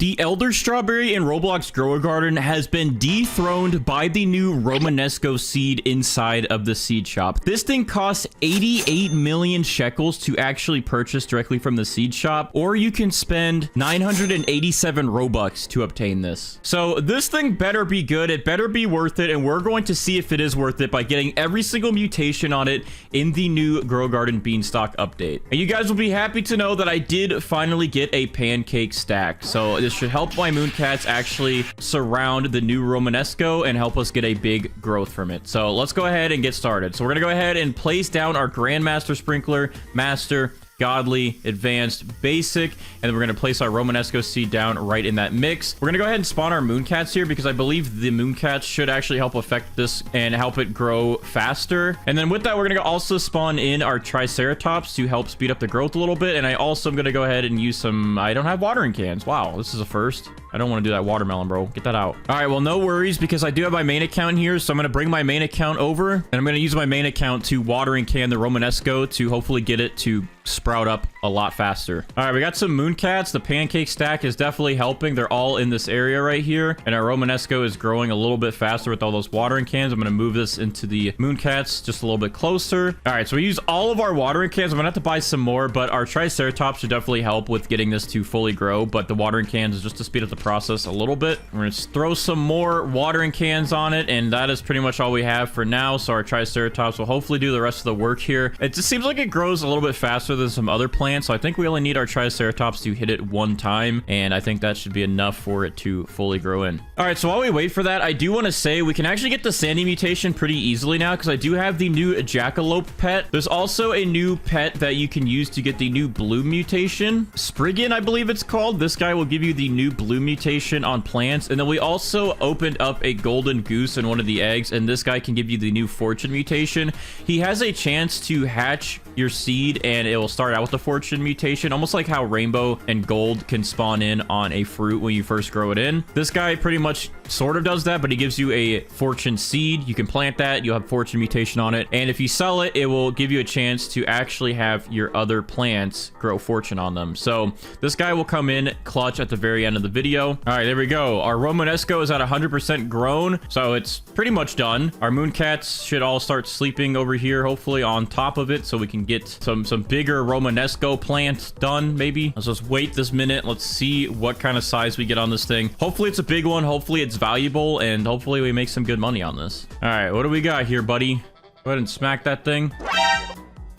The Elder Strawberry in Roblox Grow A Garden has been dethroned by the new Romanesco seed inside of the seed shop. This thing costs 88 million shekels to actually purchase directly from the seed shop, or you can spend 987 Robux to obtain this. So this thing better be good. It better be worth it, and we're going to see if it is worth it by getting every single mutation on it in the new Grow Garden Beanstalk update. And you guys will be happy to know that I did finally get a pancake stack. So this should help my Mooncats actually surround the new Romanesco and help us get a big growth from it. So let's go ahead and get started. So we're going to go ahead and place down our Grandmaster Sprinkler, Master, Godly, Advanced, Basic, and then we're going to place our Romanesco seed down right in that mix. We're going to go ahead and spawn our Mooncats here because I believe the Mooncats should actually help affect this and help it grow faster. And then with that, we're going to also spawn in our Triceratops to help speed up the growth a little bit. And I also am going to go ahead and use some... I don't have watering cans. Wow, this is a first. I don't want to do that watermelon, bro. Get that out. All right, well, no worries because I do have my main account here. So I'm going to bring my main account over and I'm going to use my main account to watering can the Romanesco to hopefully get it to sprout up a lot faster. All right, we got some Mooncats. The pancake stack is definitely helping. They're all in this area right here. And our Romanesco is growing a little bit faster with all those watering cans. I'm going to move this into the Mooncats just a little bit closer. All right, so we use all of our watering cans. I'm going to have to buy some more, but our Triceratops should definitely help with getting this to fully grow. But the watering cans is just to speed up the process a little bit. We're going to throw some more watering cans on it. And that is pretty much all we have for now. So our Triceratops will hopefully do the rest of the work here. It just seems like it grows a little bit faster than some other plants, so I think we only need our Triceratops to hit it one time, and I think that should be enough for it to fully grow in. All right, so while we wait for that, I do want to say we can actually get the Sandy mutation pretty easily now because I do have the new Jackalope pet. There's also a new pet that you can use to get the new Bloom mutation. Spriggan, I believe it's called. This guy will give you the new Bloom mutation on plants, and then we also opened up a golden goose in one of the eggs, and this guy can give you the new Fortune mutation. He has a chance to hatch your seed, and it will start out with the Fortune mutation, almost like how Rainbow and Gold can spawn in on a fruit when you first grow it in. This guy pretty much sort of does that, but he gives you a Fortune seed. You can plant that, you'll have Fortune mutation on it, and if you sell it, it will give you a chance to actually have your other plants grow Fortune on them. So this guy will come in clutch at the very end of the video. All right, there we go. Our Romanesco is at 100% grown, so it's pretty much done. Our Mooncats should all start sleeping over here, hopefully on top of it, so we can get some bigger Romanesco plant done. Maybe let's just wait this minute. Let's see what kind of size we get on this thing. Hopefully it's a big one, hopefully it's valuable, and hopefully we make some good money on this. All right, what do we got here, buddy? Go ahead and smack that thing.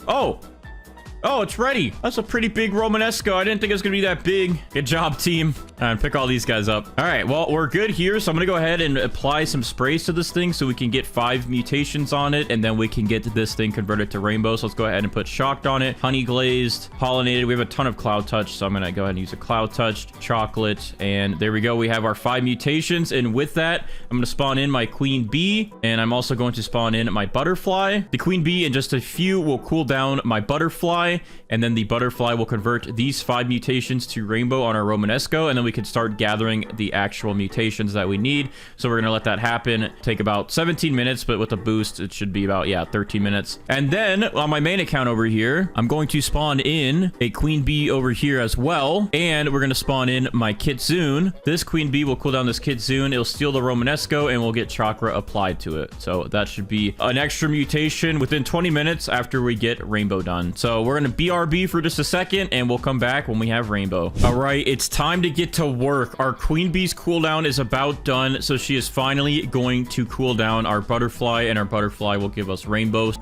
Oh, it's ready. That's a pretty big Romanesco. I didn't think it was gonna be that big. Good job, team. And pick all these guys up. All right, well, we're good here. So I'm gonna go ahead and apply some sprays to this thing so we can get 5 mutations on it, and then we can get this thing converted to rainbow. So let's go ahead and put shocked on it, honey glazed, pollinated. We have a ton of cloud touch, so I'm gonna go ahead and use a cloud touched, chocolate, and there we go. We have our 5 mutations, and with that, I'm gonna spawn in my queen bee, and I'm also going to spawn in my butterfly. The queen bee in just a few will cool down my butterfly, and then the butterfly will convert these 5 mutations to rainbow on our Romanesco, and then we can start gathering the actual mutations that we need. So we're gonna let that happen. Take about 17 minutes, but with a boost, it should be about, 13 minutes. And then on my main account over here, I'm going to spawn in a queen bee over here as well, and we're gonna spawn in my kitsune. This queen bee will cool down this kitsune. It'll steal the Romanesco, and we'll get chakra applied to it. So that should be an extra mutation within 20 minutes after we get rainbow done. So we're gonna BRB for just a second, and we'll come back when we have rainbow. All right, it's time to get to work. Our queen bee's cooldown is about done, so she is finally going to cool down our butterfly, and our butterfly will give us rainbow.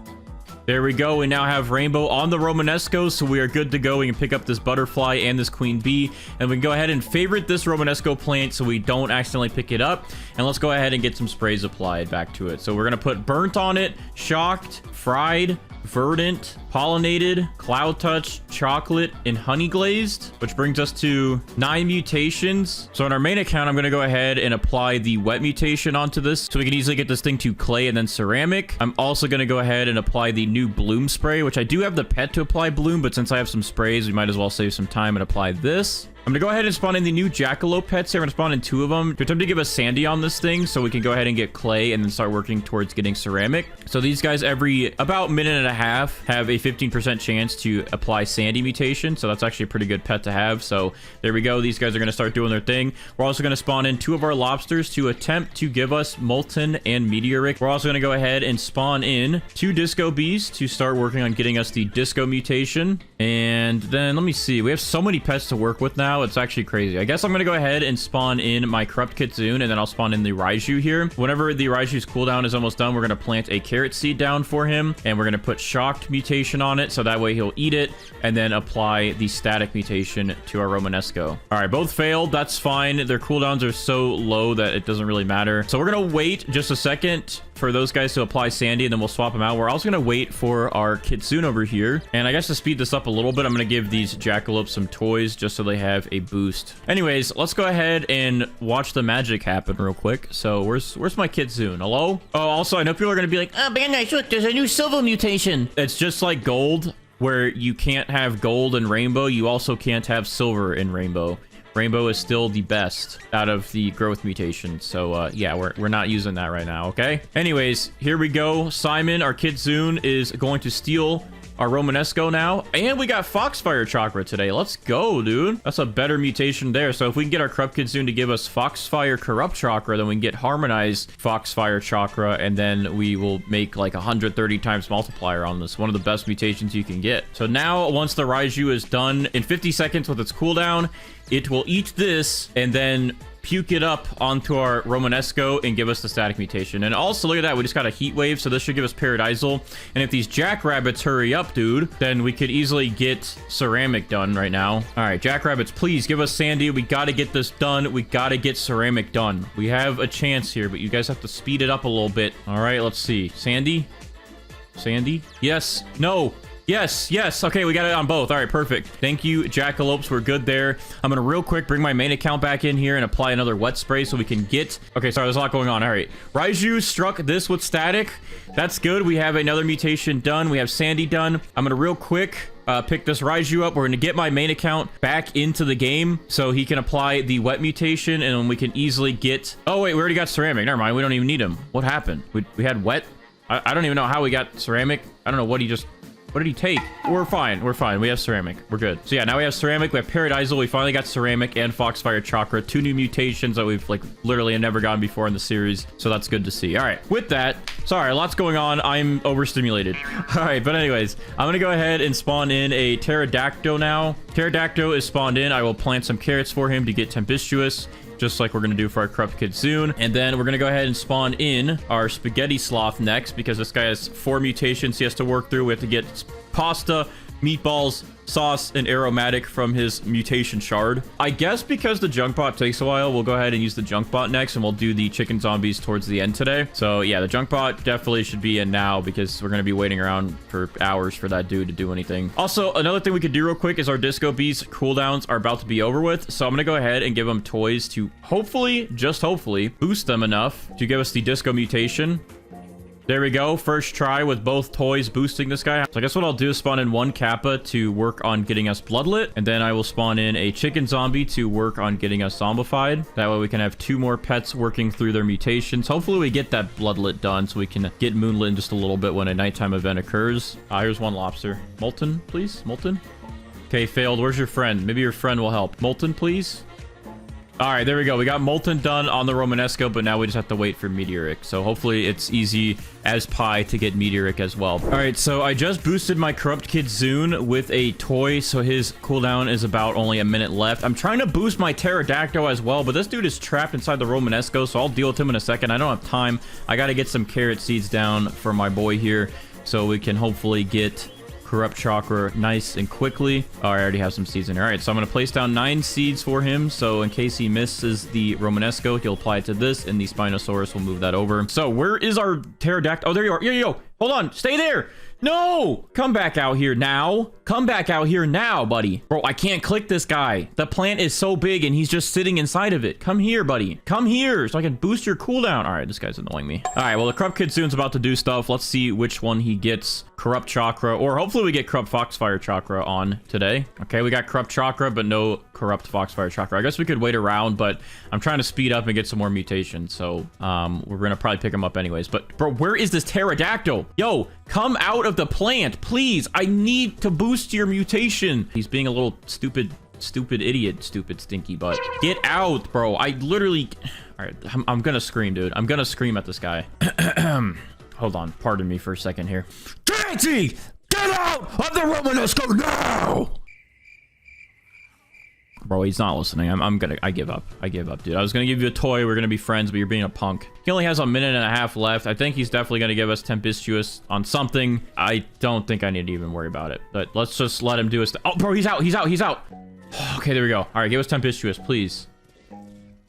There we go. We now have rainbow on the Romanesco, so we are good to go. We can pick up this butterfly and this queen bee, and we can go ahead and favorite this Romanesco plant so we don't accidentally pick it up. And let's go ahead and get some sprays applied back to it. So we're going to put burnt on it, shocked, fried, verdant, pollinated, cloud touch, chocolate, and honey glazed, which brings us to 9 mutations. So on our main account, I'm going to go ahead and apply the wet mutation onto this so we can easily get this thing to clay and then ceramic. I'm also going to go ahead and apply the new bloom spray, which I do have the pet to apply bloom, but since I have some sprays, we might as well save some time and apply this. I'm gonna go ahead and spawn in the new jackalope pets here. I'm gonna spawn in 2 of them to attempt to give us sandy on this thing so we can go ahead and get clay and then start working towards getting ceramic. So these guys every about minute and a half have a 15% chance to apply sandy mutation. So that's actually a pretty good pet to have. So there we go. These guys are gonna start doing their thing. We're also gonna spawn in 2 of our lobsters to attempt to give us molten and meteoric. We're also gonna go ahead and spawn in 2 disco bees to start working on getting us the disco mutation. And then let me see, we have so many pets to work with now, it's actually crazy. I guess I'm gonna go ahead and spawn in my corrupt kitsune, and then I'll spawn in the Raiju here. Whenever the Raiju's cooldown is almost done, we're gonna plant a carrot seed down for him, and we're gonna put shocked mutation on it, so that way he'll eat it and then apply the static mutation to our Romanesco. All right, both failed. That's fine. Their cooldowns are so low that it doesn't really matter. So we're gonna wait just a second for those guys to apply sandy, and then we'll swap them out. We're also gonna wait for our kitsune over here, and I guess to speed this up a little bit, I'm gonna give these jackalopes some toys just so they have a boost. Anyways, let's go ahead and watch the magic happen real quick. So where's my kitsune? Hello? Oh, also I know people are gonna be like, oh, Bandites, look, there's a new silver mutation. It's just like gold, where you can't have gold and rainbow. You also can't have silver in rainbow. Rainbow is still the best out of the growth mutation. So, yeah, we're not using that right now, okay? Anyways, here we go. Simon, our kitsune, is going to steal our Romanesco now. And we got Foxfire Chakra today. Let's go, dude. That's a better mutation there. So if we can get our Corrupt Kitsune to give us Foxfire Corrupt Chakra, then we can get Harmonized Foxfire Chakra, and then we will make like 130 times multiplier on this. One of the best mutations you can get. So now, once the Raiju is done, in 50 seconds with its cooldown, it will eat this and then puke it up onto our Romanesco and give us the static mutation. And also, look at that, we just got a heat wave, so this should give us Paradisal. And if these jackrabbits hurry up, dude, then we could easily get ceramic done right now. All right, jackrabbits, please give us sandy. We got to get this done. We got to get ceramic done. We have a chance here, but you guys have to speed it up a little bit. All right, let's see. Sandy? Sandy? Yes. No. Yes, yes. Okay, we got it on both. All right, perfect. Thank you, jackalopes. We're good there. I'm gonna real quick bring my main account back in here and apply another wet spray so we can get... Okay, sorry, there's a lot going on. All right. Raiju struck this with static. That's good. We have another mutation done. We have sandy done. I'm gonna real quick pick this Raiju up. We're gonna get my main account back into the game so he can apply the wet mutation, and we can easily get... Oh, wait, we already got ceramic. Never mind. We don't even need him. What happened? We had wet? I don't even know how we got ceramic. I don't know what he just... What did he take? We're fine. We're fine. We have ceramic. We're good. So yeah, now we have ceramic. We have Paradisal. We finally got ceramic and Foxfire Chakra. 2 new mutations that we've like literally never gotten before in the series. So that's good to see. All right. With that, sorry, lots going on. I'm overstimulated. All right. But anyways, I'm going to go ahead and spawn in a Pterodactyl now. Pterodactyl is spawned in. I will plant some carrots for him to get tempestuous, just like we're going to do for our Corrupt Kitsune. And then we're going to go ahead and spawn in our Spaghetti Sloth next, because this guy has 4 mutations he has to work through. We have to get pasta, meatballs, sauce, and aromatic from his mutation shard. I guess because the junk bot takes a while, we'll go ahead and use the junk bot next, and we'll do the chicken zombies towards the end today. So yeah, the junk bot definitely should be in now, because we're going to be waiting around for hours for that dude to do anything. Also, another thing we could do real quick is our disco bees cooldowns are about to be over with, so I'm going to go ahead and give them toys to hopefully, just hopefully, boost them enough to give us the disco mutation. There we go. First try with both toys boosting this guy. So I guess what I'll do is spawn in 1 Kappa to work on getting us bloodlit. And then I will spawn in a chicken zombie to work on getting us zombified. That way we can have 2 more pets working through their mutations. Hopefully we get that bloodlit done so we can get moonlit in just a little bit when a nighttime event occurs. Here's 1 lobster. Molten, please. Molten. Okay, failed. Where's your friend? Maybe your friend will help. Molten, please. All right, there we go. We got Molten done on the Romanesco, but now we just have to wait for Meteoric. So hopefully it's easy as pie to get Meteoric as well. All right, so I just boosted my Corrupt Kitsune with a toy, so his cooldown is about only a minute left. I'm trying to boost my Pterodactyl as well, but this dude is trapped inside the Romanesco, so I'll deal with him in a second. I don't have time. I got to get some carrot seeds down for my boy here so we can hopefully get Corrupt Chakra nice and quickly. Oh, I already have some seeds in here. All right, so I'm going to place down 9 seeds for him. So in case he misses the Romanesco, he'll apply it to this, and the Spinosaurus will move that over. So where is our Pterodactyl? Oh, there you are. Yo. Hold on. Stay there. No! Come back out here now. Come back out here now, buddy. Bro, I can't click this guy. The plant is so big and he's just sitting inside of it. Come here, buddy. Come here so I can boost your cooldown. All right, this guy's annoying me. All right, well, the Corrupt Kitsune's about to do stuff. Let's see which one he gets. Corrupt Chakra, or hopefully we get Corrupt Foxfire Chakra on today. Okay, we got Corrupt Chakra, but no Corrupt Foxfire Chakra. I guess we could wait around, but I'm trying to speed up and get some more mutations. So we're gonna probably pick him up anyways. But bro, where is this pterodactyl? Yo, come out of the plant, please. I need to boost your mutation. He's being a little stupid idiot, stupid stinky butt. Get out, bro. I literally... All right, I'm gonna scream, dude. I'm gonna scream at this guy. Hold on, pardon me for a second here. Tracy, get out of the Romanesco now! Bro, he's not listening. I give up. I give up, dude. I was gonna give you a toy. We're gonna be friends, but you're being a punk. He only has a minute and a half left. I think he's definitely gonna give us Tempestuous on something. I don't think I need to even worry about it. But let's just let him do his... Oh, bro, he's out. He's out. He's out. Okay, there we go. All right, give us Tempestuous, please.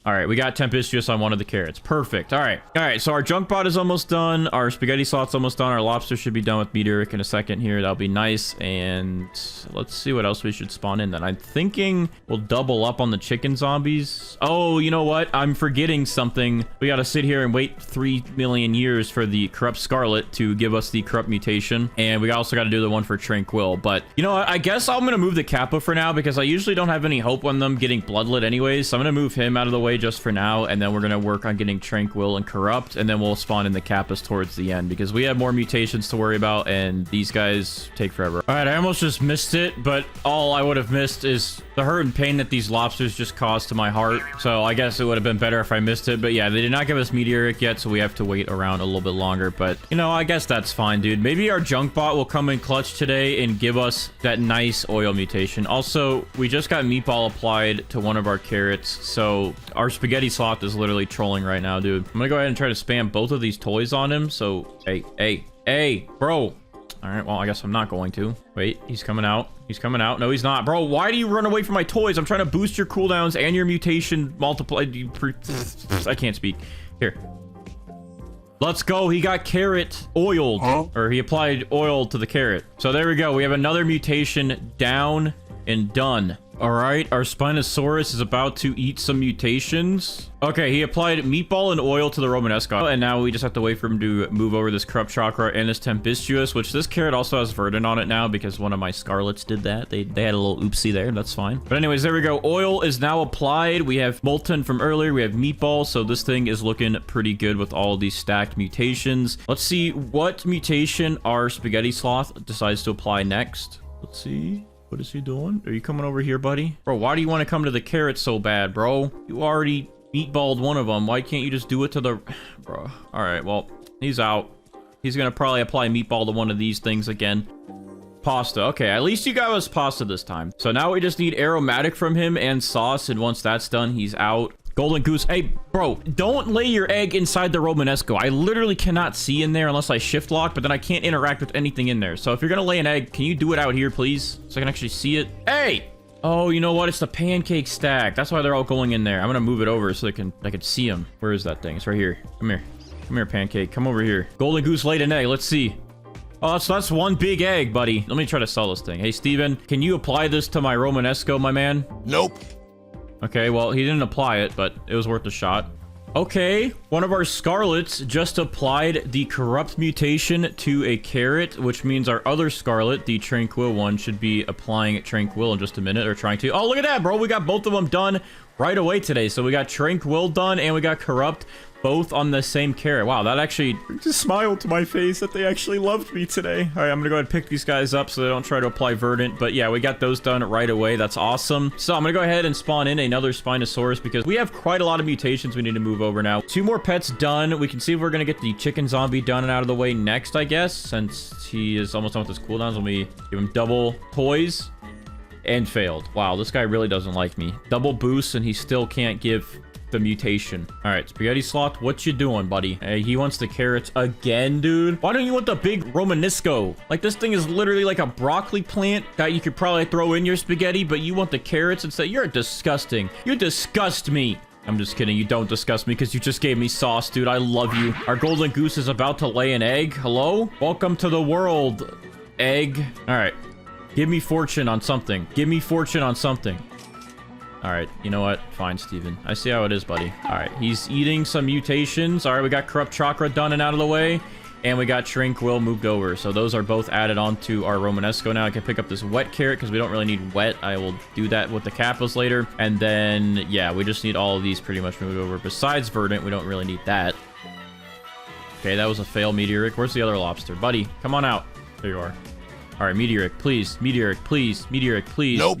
All right, we got Tempestuous on one of the carrots. Perfect. All right, so our junk bot is almost done. Our spaghetti slot's almost done. Our lobster should be done with meteoric in a second here. That'll be nice. And let's see what else we should spawn in then. I'm thinking we'll double up on the chicken zombies. Oh, you know what? I'm forgetting something. We got to sit here and wait 3 million years for the Corrupt Scarlet to give us the Corrupt Mutation. And we also got to do the one for Tranquil. But you know what? I guess I'm going to move the Kappa for now because I usually don't have any hope on them getting Bloodlet anyways. So I'm going to move him out of the way just for now, and then we're gonna work on getting Tranquil and Corrupt, and then we'll spawn in the Kappas towards the end because we have more mutations to worry about, and these guys take forever. All right, I almost just missed it, but all I would have missed is the hurt and pain that these lobsters just caused to my heart. So I guess it would have been better if I missed it, but yeah, they did not give us Meteoric yet, so we have to wait around a little bit longer, but you know, I guess that's fine, dude. Maybe our junk bot will come in clutch today and give us that nice oil mutation. Also, we just got meatball applied to one of our carrots, so our spaghetti slot is literally trolling right now, dude. I'm gonna go ahead and try to spam both of these toys on him. So, hey, bro. All right, well, I guess I'm not going to. Wait, he's coming out. He's coming out. No, he's not. Bro, why do you run away from my toys? I'm trying to boost your cooldowns and your mutation multiply. I can't speak. Here. Let's go. He got carrot oiled. Huh? Or he applied oil to the carrot. So there we go. We have another mutation down and done. All right, our Spinosaurus is about to eat some mutations. Okay, he applied meatball and oil to the Romanesco, and now we just have to wait for him to move over this Corrupt Chakra and this Tempestuous, which this carrot also has Verdant on it now because one of my Scarlets did that. They had a little oopsie there. That's fine. But anyways, there we go. Oil is now applied. We have Molten from earlier. We have meatball, so this thing is looking pretty good with all these stacked mutations. Let's see what mutation our Spaghetti Sloth decides to apply next. Let's see. What is he doing? Are you coming over here, buddy? Bro, why do you want to come to the carrot so bad, bro? You already meatballed one of them. Why can't you just do it to the... Bro. All right, well, he's out. He's going to probably apply meatball to one of these things again. Pasta. Okay, at least you got us pasta this time. So now we just need aromatic from him and sauce, and once that's done, he's out. Golden Goose. Hey, bro, don't lay your egg inside the Romanesco. I literally cannot see in there unless I shift lock, but then I can't interact with anything in there. So if you're going to lay an egg, can you do it out here, please? So I can actually see it. Hey! Oh, you know what? It's the pancake stack. That's why they're all going in there. I'm going to move it over so I can see them. Where is that thing? It's right here. Come here. Come here, pancake. Come over here. Golden Goose laid an egg. Let's see. Oh, so that's one big egg, buddy. Let me try to sell this thing. Hey, Steven, can you apply this to my Romanesco, my man? Nope. Okay, well, he didn't apply it, but it was worth a shot. Okay, one of our Scarlets just applied the Corrupt Mutation to a carrot, which means our other Scarlet, the Tranquil one, should be applying Tranquil in just a minute, or trying to. Oh, look at that, bro. We got both of them done right away today. So we got Tranquil done, and we got Corrupt both on the same carrot. Wow, that actually just smiled to my face that they actually loved me today. All right, I'm gonna go ahead and pick these guys up so they don't try to apply Verdant. But yeah, we got those done right away. That's awesome. So I'm gonna go ahead and spawn in another Spinosaurus because we have quite a lot of mutations we need to move over now. 2 more pets done. We can see if we're gonna get the chicken zombie done and out of the way next, I guess, since he is almost done with his cooldowns. Let me give him double toys. And failed. Wow, this guy really doesn't like me. Double boost and he still can't give the mutation. All right, Spaghetti Sloth, what you doing, buddy? Hey, he wants the carrots again, dude. Why don't you want the big Romanesco? Like, this thing is literally like a broccoli plant that you could probably throw in your spaghetti, but you want the carrots instead. You're disgusting. You disgust me. I'm just kidding. You don't disgust me because you just gave me sauce, dude. I love you. Our golden goose is about to lay an egg. Hello? Welcome to the world, egg. All right. Give me fortune on something. Give me fortune on something. All right. You know what? Fine, Steven. I see how it is, buddy. All right. He's eating some mutations. All right. We got corrupt chakra done and out of the way. And we got shrink will moved over. So those are both added onto our Romanesco. Now I can pick up this wet carrot because we don't really need wet. I will do that with the kappas later. And then, yeah, we just need all of these pretty much moved over. Besides verdant, we don't really need that. Okay, that was a fail, Meteoric. Where's the other lobster? Buddy, come on out. There you are. All right, Meteoric, please. Meteoric, please. Meteoric, please. Nope.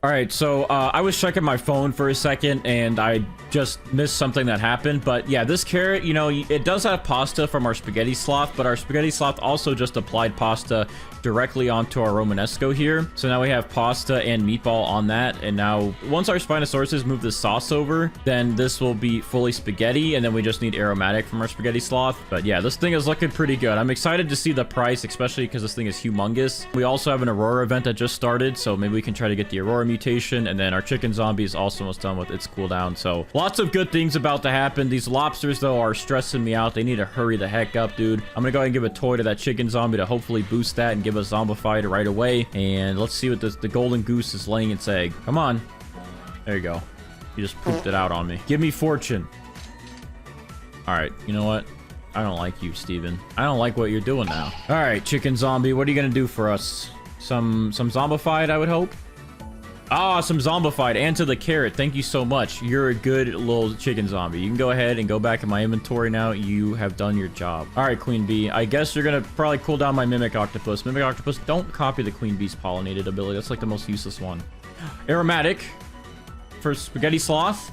All right, so I was checking my phone for a second and I just missed something that happened. But yeah, this carrot, you know, it does have pasta from our spaghetti sloth, but our spaghetti sloth also just applied pasta directly onto our Romanesco here. So now we have pasta and meatball on that. And now once our Spinosauruses move the sauce over, then this will be fully spaghetti. And then we just need aromatic from our spaghetti sloth. But yeah, this thing is looking pretty good. I'm excited to see the price, especially because this thing is humongous. We also have an Aurora event that just started. So maybe we can try to get the Aurora mutation. And then our chicken zombie is also almost done with its cooldown. So lots of good things about to happen. These lobsters, though, are stressing me out. They need to hurry the heck up, dude. I'm gonna go ahead and give a toy to that chicken zombie to hopefully boost that and give us zombified right away. And let's see what the golden goose is laying its egg. Come on. There you go. You just pooped it out on me. Give me fortune. All right, you know what? I don't like you, Steven. I don't like what you're doing now. All right, chicken zombie, what are you gonna do for us? Some zombified, I would hope. Ah, some zombified and to the carrot. Thank you so much. You're a good little chicken zombie. You can go ahead and go back in my inventory now. You have done your job. All right, Queen Bee. I guess you're going to probably cool down my Mimic Octopus. Mimic Octopus, don't copy the Queen Bee's pollinated ability. That's like the most useless one. Aromatic for Spaghetti Sloth,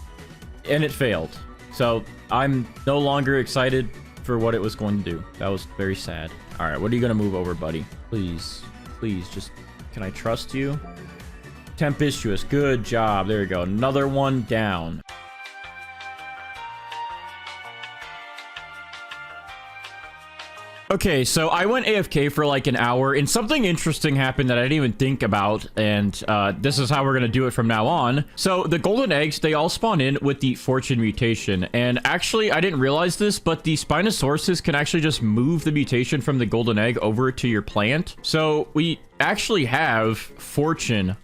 and it failed. So I'm no longer excited for what it was going to do. That was very sad. All right, what are you going to move over, buddy? Please, please, just, can I trust you? Tempestuous, good job. There you go. Another one down. Okay, so I went AFK for like an hour and something interesting happened that I didn't even think about, and this is how we're gonna do it from now on. So the golden eggs, they all spawn in with the fortune mutation, and actually I didn't realize this, but the Spinosauruses can actually just move the mutation from the golden egg over to your plant. So we actually have fortune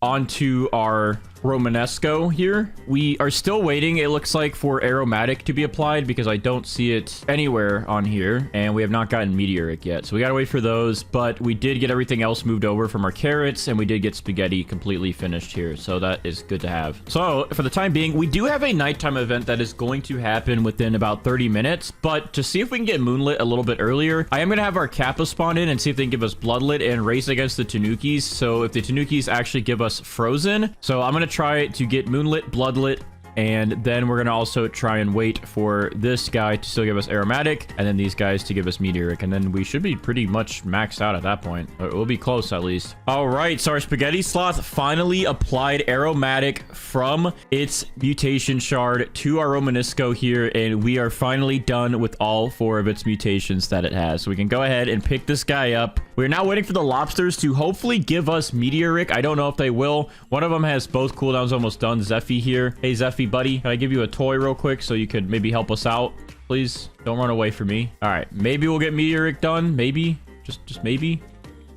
onto our Romanesco here. We are still waiting, it looks like, for aromatic to be applied because I don't see it anywhere on here, and we have not gotten meteoric yet, so we gotta wait for those. But we did get everything else moved over from our carrots, and we did get spaghetti completely finished here, so that is good to have. So for the time being, we do have a nighttime event that is going to happen within about 30 minutes, but to see if we can get moonlit a little bit earlier, I am gonna have our kappa spawn in and see if they can give us bloodlit and race against the tanukis. So if the tanukis actually give us frozen, so I'm gonna try to get moonlit, bloodlit, and then we're gonna also try and wait for this guy to still give us aromatic, and then these guys to give us meteoric, and then we should be pretty much maxed out at that point. We'll be close at least. All right, so our spaghetti sloth finally applied aromatic from its mutation shard to our Romanesco here, and we are finally done with all 4 of its mutations that it has. So we can go ahead and pick this guy up. We're now waiting for the lobsters to hopefully give us meteoric. I don't know if they will. One of them has both cooldowns almost done. Zeffy here. Hey, Zeffy, buddy, can I give you a toy real quick so you could maybe help us out? Please don't run away from me. All right, maybe we'll get meteoric done. Maybe, just maybe.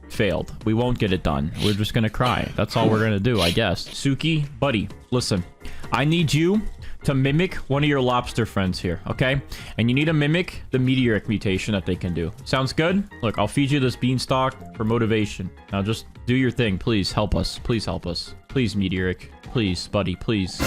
Failed. We won't get it done. We're just gonna cry. That's all we're gonna do, I guess. Suki, buddy, listen, I need you to mimic one of your lobster friends here, okay? And you need to mimic the meteoric mutation that they can do. Sounds good? Look, I'll feed you this beanstalk for motivation. Now just do your thing. Please help us. Please help us. Please, meteoric. Please, buddy, please.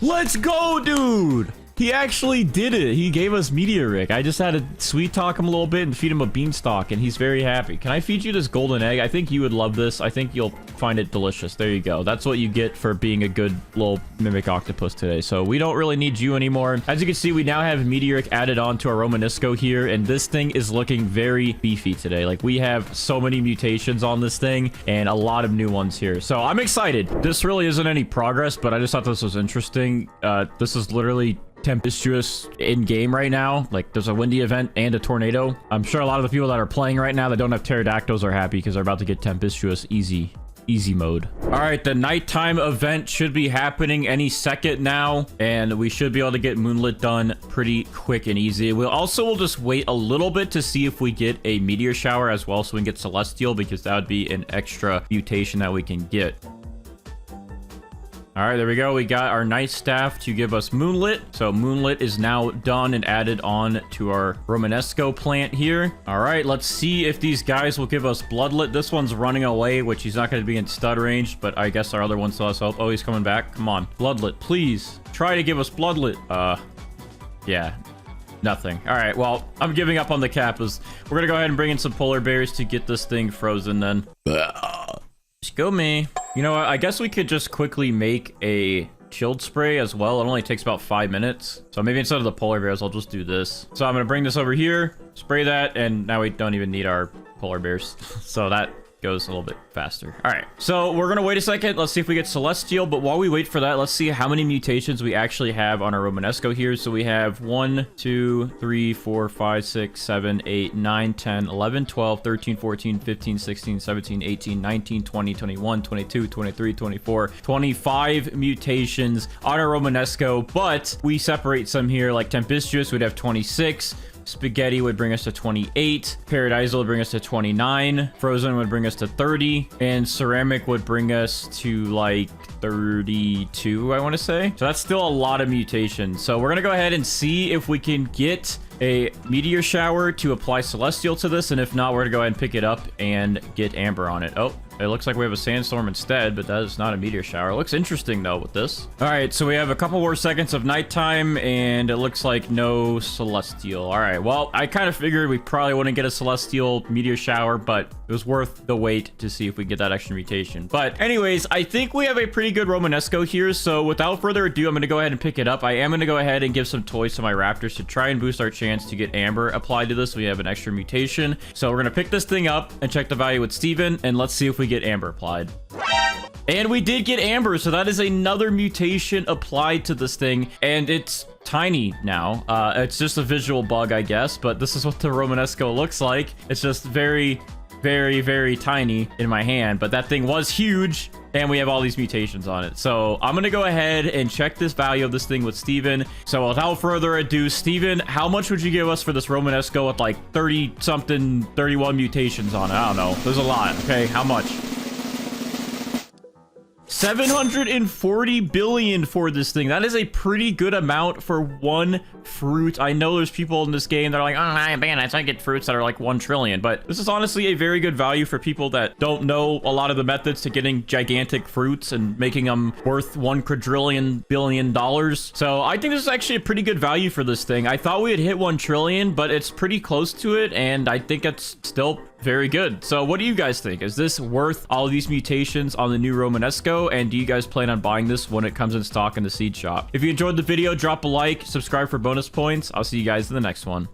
Let's go, dude! He actually did it. He gave us meteoric. I just had to sweet talk him a little bit and feed him a beanstalk, and he's very happy. Can I feed you this golden egg? I think you would love this. I think you'll find it delicious. There you go. That's what you get for being a good little mimic octopus today. So we don't really need you anymore. As you can see, we now have meteoric added on to our Romanesco here, and this thing is looking very beefy today. Like, we have so many mutations on this thing and a lot of new ones here. So I'm excited. This really isn't any progress, but I just thought this was interesting. This is literally tempestuous in game right now. Like, there's a windy event and a tornado. I'm sure a lot of the people that are playing right now that don't have pterodactyls are happy because they're about to get tempestuous easy. easy mode. All right, the nighttime event should be happening any second now, and we should be able to get moonlit done pretty quick and easy. We'll just wait a little bit to see if we get a meteor shower as well, so we can get celestial, because that would be an extra mutation that we can get. All right, there we go. We got our night staff to give us moonlit. So moonlit is now done and added on to our Romanesco plant here. All right, let's see if these guys will give us bloodlit. This one's running away, which he's not going to be in stud range, but I guess our other one still has hope. Oh, he's coming back. Come on, bloodlit, please. Try to give us bloodlit. Yeah. Nothing. All right, well, I'm giving up on the Kappas. We're going to go ahead and bring in some polar bears to get this thing frozen then. Just go me. You know what? I guess we could just quickly make a chilled spray as well. It only takes about 5 minutes. So maybe instead of the polar bears, I'll just do this. So I'm going to bring this over here, spray that, and now we don't even need our polar bears. So that goes a little bit faster. All right, so we're gonna wait a second. Let's see if we get celestial, but while we wait for that, let's see how many mutations we actually have on our Romanesco here. So we have 1 2 3 4 5 6 7 8 9 10 11 12 13 14 15 16 17 18 19 20 21 22 23 24 25 mutations on our Romanesco, but we separate some here, like tempestuous would have 26, spaghetti would bring us to 28, paradisal would bring us to 29, frozen would bring us to 30, and ceramic would bring us to like 32, I want to say. So that's still a lot of mutations. So we're gonna go ahead and see if we can get a meteor shower to apply celestial to this, and if not, we're gonna go ahead and pick it up and get amber on it. Oh, it looks like we have a sandstorm instead, but that is not a meteor shower. It looks interesting though with this. All right, so we have a couple more seconds of nighttime, and it looks like no celestial. All right, well, I kind of figured we probably wouldn't get a celestial meteor shower, but it was worth the wait to see if we get that extra mutation. But anyways, I think we have a pretty good Romanesco here, so without further ado, I'm gonna go ahead and pick it up. I am gonna go ahead and give some toys to my raptors to try and boost our chance to get amber applied to this. We have an extra mutation, so we're gonna pick this thing up and check the value with Steven, and let's see if we get amber applied. And we did get amber, so that is another mutation applied to this thing, and it's tiny now. It's just a visual bug, I guess, but this is what the Romanesco looks like. It's just very, very, very tiny in my hand, but that thing was huge, and we have all these mutations on it. So I'm gonna go ahead and check this value of this thing with Steven. So without further ado, Steven, how much would you give us for this Romanesco with like 30 something, 31 mutations on it? I don't know, there's a lot. Okay, how much? 740 billion for this thing. That is a pretty good amount for one fruit. I know there's people in this game that are like, oh man, I get fruits that are like 1 trillion, but this is honestly a very good value for people that don't know a lot of the methods to getting gigantic fruits and making them worth $1 quadrillion billion. So I think this is actually a pretty good value for this thing. I thought we had hit 1 trillion, but it's pretty close to it, and I think it's still very good. So what do you guys think? Is this worth all of these mutations on the new Romanesco? And do you guys plan on buying this when it comes in stock in the seed shop? If you enjoyed the video, drop a like, subscribe for bonus points. I'll see you guys in the next one.